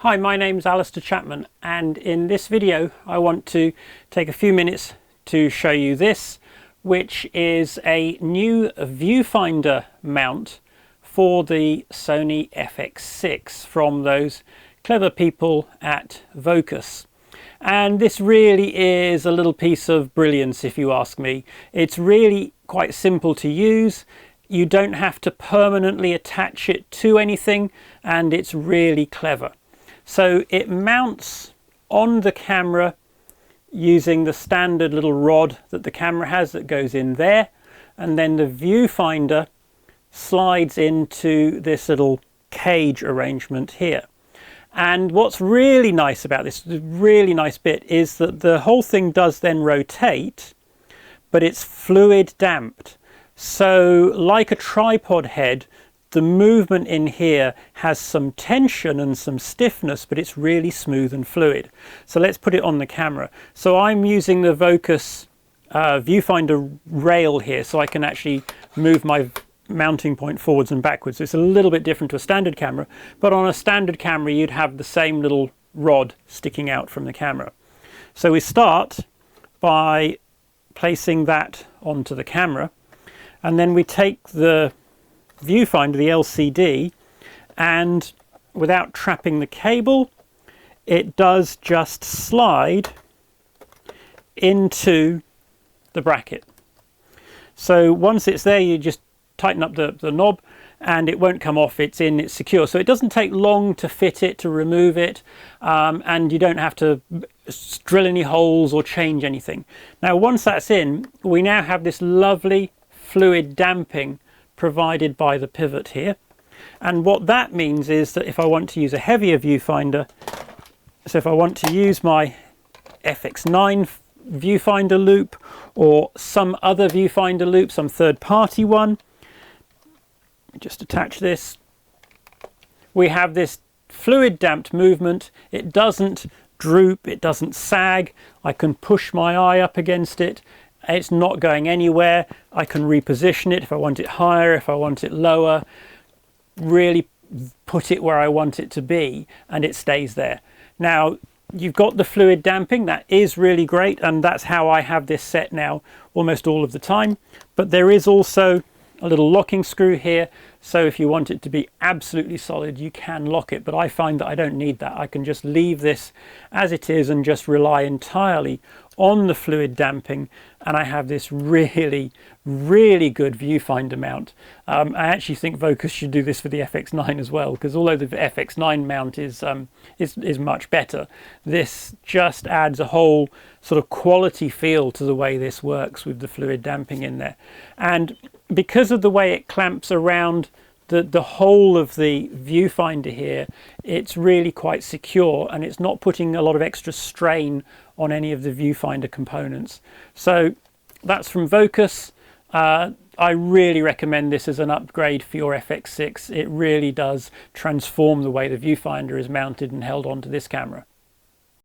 Hi, my name's Alistair Chapman, and in this video I want to take a few minutes to show you this, which is a new viewfinder mount for the Sony FX6 from those clever people at Vocas. And this really is a little piece of brilliance, if you ask me. It's really quite simple to use. You don't have to permanently attach it to anything, and it's really clever. So it mounts on the camera using the standard little rod that the camera has that goes in there, and then the viewfinder slides into this little cage arrangement here. And what's really nice about this, the really nice bit, is that the whole thing does then rotate, but it's fluid damped. So like a tripod head, the movement in here has some tension and some stiffness, but it's really smooth and fluid. So let's put it on the camera. So I'm using the Vocas viewfinder rail here, so I can actually move my mounting point forwards and backwards. So it's a little bit different to a standard camera, but on a standard camera you'd have the same little rod sticking out from the camera. So we start by placing that onto the camera, and then we take the viewfinder, the LCD, and without trapping the cable, it does just slide into the bracket. So once it's there, you just tighten up the knob and it won't come off. It's in, it's secure. So it doesn't take long to fit it, to remove it, and you don't have to drill any holes or change anything. Now once that's in, we now have this lovely fluid damping provided by the pivot here. And what that means is that if I want to use a heavier viewfinder, so if I want to use my FX9 viewfinder loupe or some other viewfinder loupe, some third-party one, just attach this. We have this fluid damped movement. It doesn't droop, it doesn't sag. I can push my eye up against it. It's not going anywhere. I can reposition it if I want it higher, if I want it lower, really put it where I want it to be, and it stays there. Now you've got the fluid damping, that is really great, and that's how I have this set now almost all of the time. But there is also a little locking screw here, so if you want it to be absolutely solid you can lock it, but I find that I don't need that. I can just leave this as it is and just rely entirely on the fluid damping, and I have this really good viewfinder mount. I actually think Vocas should do this for the FX9 as well, because although the FX9 mount is much better, this just adds a whole sort of quality feel to the way this works with the fluid damping in there. And because of the way it clamps around the whole of the viewfinder here, it's really quite secure, and it's not putting a lot of extra strain on any of the viewfinder components. So that's from Vocas. I really recommend this as an upgrade for your FX6. It really does transform the way the viewfinder is mounted and held onto this camera.